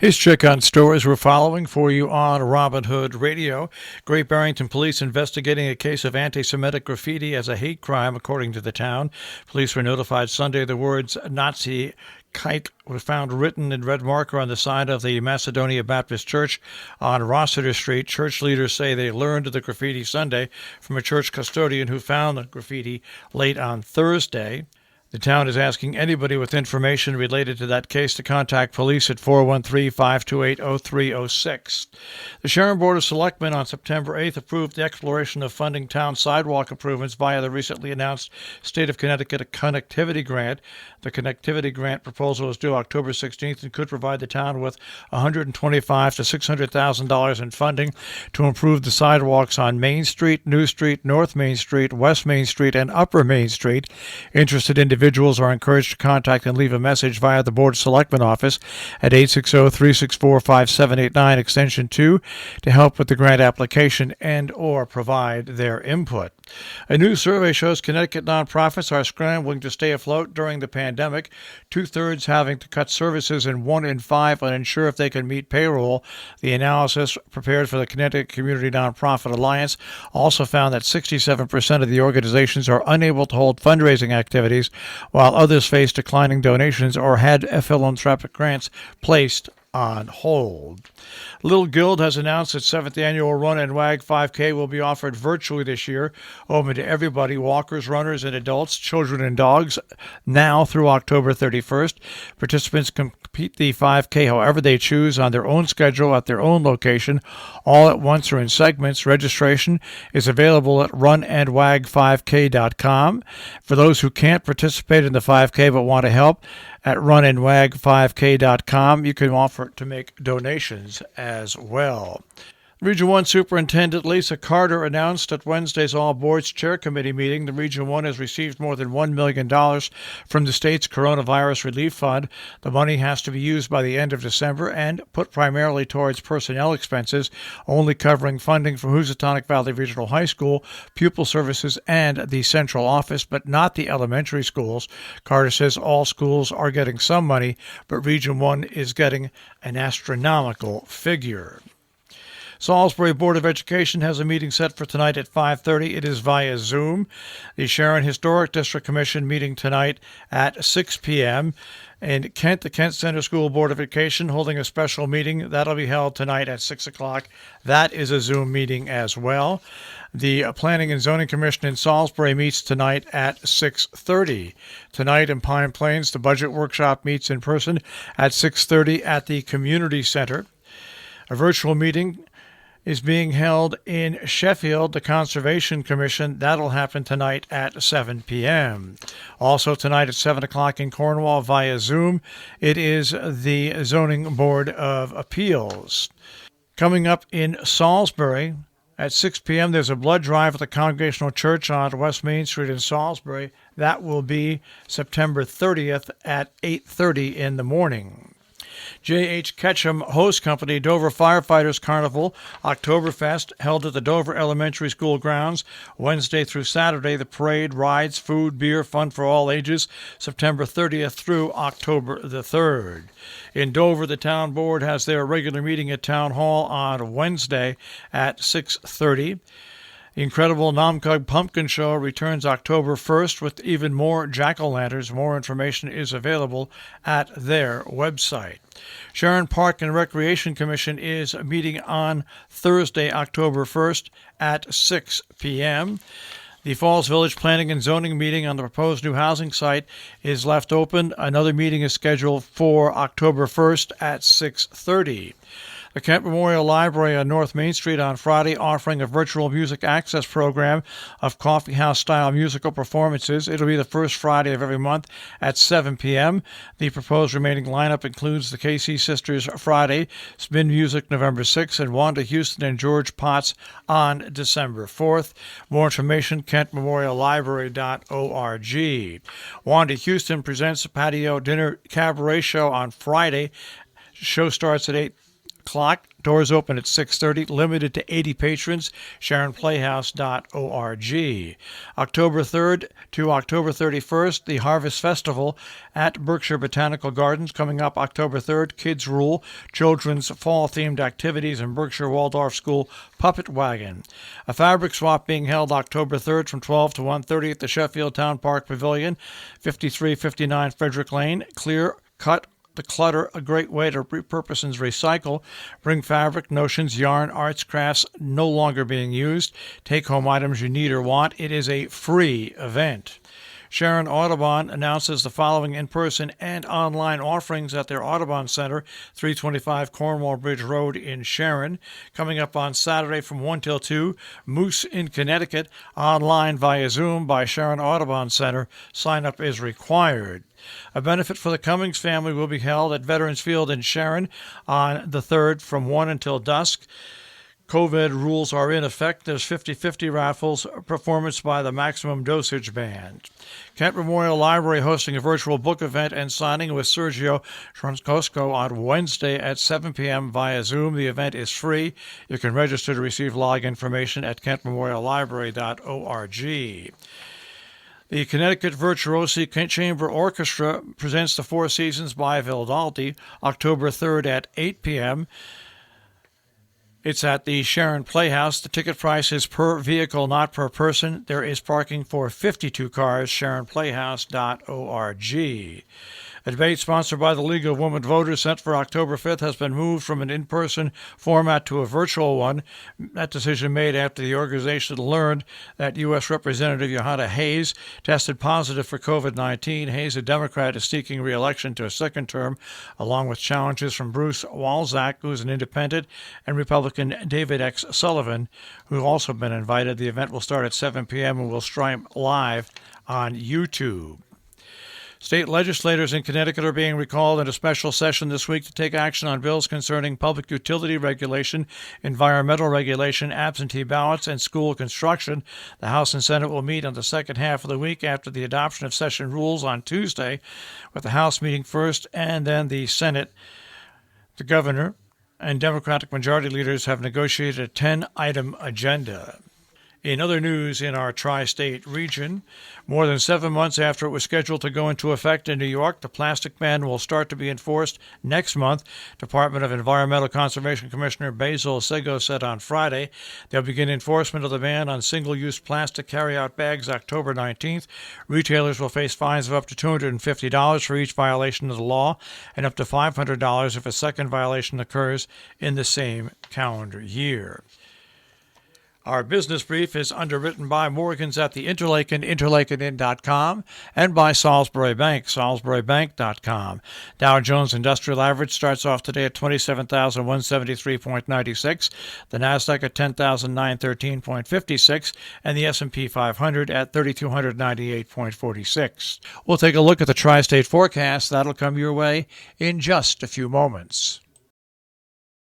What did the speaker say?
His check on stories we're following for you on Robin Hood Radio. Great Barrington Police investigating a case of anti-Semitic graffiti as a hate crime, according to the town. Police were notified Sunday the words Nazi kite was found written in red marker on the side of the Macedonia Baptist Church on Rossiter Street. Church leaders say they learned of the graffiti Sunday from a church custodian who found the graffiti late on Thursday. The town is asking anybody with information related to that case to contact police at 413-528-0306. The Sharon Board of Selectmen on September 8th approved the exploration of funding town sidewalk improvements via the recently announced State of Connecticut Connectivity Grant. The Connectivity Grant proposal is due October 16th and could provide the town with $125,000 to $600,000 in funding to improve the sidewalks on Main Street, New Street, North Main Street, West Main Street, and Upper Main Street. Interested individuals are encouraged to contact and leave a message via the Board of Selectmen office at 860-364-5789 extension 2 to help with the grant application and or provide their input. A new survey shows Connecticut nonprofits are scrambling to stay afloat during the pandemic, two-thirds having to cut services and 1 in 5 unsure if they can meet payroll. The analysis prepared for the Connecticut Community Nonprofit Alliance also found that 67% of the organizations are unable to hold fundraising activities, while others face declining donations or had philanthropic grants placed on hold. Little Guild has announced its 7th annual Run and Wag 5K will be offered virtually this year, open to everybody, walkers, runners, and adults, children, and dogs, now through October 31st. Participants complete the 5K however they choose on their own schedule at their own location, all at once or in segments. Registration is available at runandwag5k.com. For those who can't participate in the 5K but want to help, at runandwag5k.com, you can offer to make donations as well. Region 1 Superintendent Lisa Carter announced at Wednesday's All Boards Chair Committee meeting the Region 1 has received more than $1 million from the state's Coronavirus Relief Fund. The money has to be used by the end of December and put primarily towards personnel expenses, only covering funding for Housatonic Valley Regional High School, pupil services, and the central office, but not the elementary schools. Carter says all schools are getting some money, but Region 1 is getting an astronomical figure. Salisbury Board of Education has a meeting set for tonight at 5:30. It is via Zoom. The Sharon Historic District Commission meeting tonight at 6 p.m. In Kent, the Kent Center School Board of Education holding a special meeting. That'll be held tonight at 6 o'clock. That is a Zoom meeting as well. The Planning and Zoning Commission in Salisbury meets tonight at 6:30. Tonight in Pine Plains, the Budget Workshop meets in person at 6:30 at the Community Center. A virtual meeting is being held in Sheffield, the Conservation Commission. That'll happen tonight at 7 p.m. Also tonight at 7 o'clock in Cornwall via Zoom, it is the Zoning Board of Appeals. Coming up in Salisbury at 6 p.m., there's a blood drive at the Congregational Church on West Main Street in Salisbury. That will be September 30th at 8:30 in the morning. J.H. Ketchum Host Company Dover Firefighters Carnival Oktoberfest held at the Dover Elementary School grounds Wednesday through Saturday. The parade, rides, food, beer, fun for all ages, September 30th through October the 3rd. In Dover, the town board has their regular meeting at Town Hall on Wednesday at 6:30. The Incredible Namkug Pumpkin Show returns October 1st with even more jack-o'-lanterns. More information is available at their website. Sharon Park and Recreation Commission is meeting on Thursday, October 1st at 6 p.m. The Falls Village Planning and Zoning meeting on the proposed new housing site is left open. Another meeting is scheduled for October 1st at 6:30. The Kent Memorial Library on North Main Street on Friday offering a virtual music access program of coffeehouse-style musical performances. It'll be the first Friday of every month at 7 p.m. The proposed remaining lineup includes the KC Sisters Friday, Spin Music November 6th, and Wanda Houston and George Potts on December 4th. More information, kentmemoriallibrary.org. Wanda Houston presents a patio dinner cabaret show on Friday. Show starts at 8:30 o'clock. Doors open at 6:30, limited to 80 patrons. SharonPlayhouse.org. October 3rd to October 31st, the Harvest Festival at Berkshire Botanical Gardens. Coming up October 3rd, Kids Rule, children's fall-themed activities in Berkshire Waldorf School Puppet Wagon. A fabric swap being held October 3rd from 12 to 1:30 at the Sheffield Town Park Pavilion, 5359 Frederick Lane. Clear cut the clutter, a great way to repurpose and recycle. Bring fabric, notions, yarn, arts, crafts no longer being used. Take home items you need or want. It is a free event. Sharon Audubon announces the following in-person and online offerings at their Audubon Center, 325 Cornwall Bridge Road in Sharon. Coming up on Saturday from 1 till 2, Moose in Connecticut, online via Zoom by Sharon Audubon Center. Sign-up is required. A benefit for the Cummings family will be held at Veterans Field in Sharon on the 3rd from 1 until dusk. COVID rules are in effect. There's 50-50 raffles, performance by the Maximum Dosage Band. Kent Memorial Library hosting a virtual book event and signing with Sergio Transkosco on Wednesday at 7 p.m. via Zoom. The event is free. You can register to receive log information at kentmemoriallibrary.org. The Connecticut Virtuosi Chamber Orchestra presents the Four Seasons by Vivaldi, October 3rd at 8 p.m. It's at the Sharon Playhouse. The ticket price is per vehicle, not per person. There is parking for 52 cars, sharonplayhouse.org. A debate sponsored by the League of Women Voters set for October 5th has been moved from an in-person format to a virtual one. That decision made after the organization learned that U.S. Representative Johanna Hayes tested positive for COVID-19. Hayes, a Democrat, is seeking re-election to a second term, along with challenges from Bruce Walczak, who's an independent, and Republican David X. Sullivan, who've also been invited. The event will start at 7 p.m. and will stream live on YouTube. State legislators in Connecticut are being recalled in a special session this week to take action on bills concerning public utility regulation, environmental regulation, absentee ballots, and school construction. The House and Senate will meet on the second half of the week after the adoption of session rules on Tuesday, with the House meeting first and then the Senate. The governor and Democratic majority leaders have negotiated a 10-item agenda. In other news in our tri-state region, more than 7 months after it was scheduled to go into effect in New York, the plastic ban will start to be enforced next month. Department of Environmental Conservation Commissioner Basil Sego said on Friday they'll begin enforcement of the ban on single-use plastic carry-out bags October 19th. Retailers will face fines of up to $250 for each violation of the law and up to $500 if a second violation occurs in the same calendar year. Our business brief is underwritten by Morgans at the Interlaken, interlakenin.com, and by Salisbury Bank, salisburybank.com. Dow Jones Industrial Average starts off today at 27,173.96, the NASDAQ at 10,913.56, and the S&P 500 at 3,298.46. We'll take a look at the tri-state forecast. That'll come your way in just a few moments.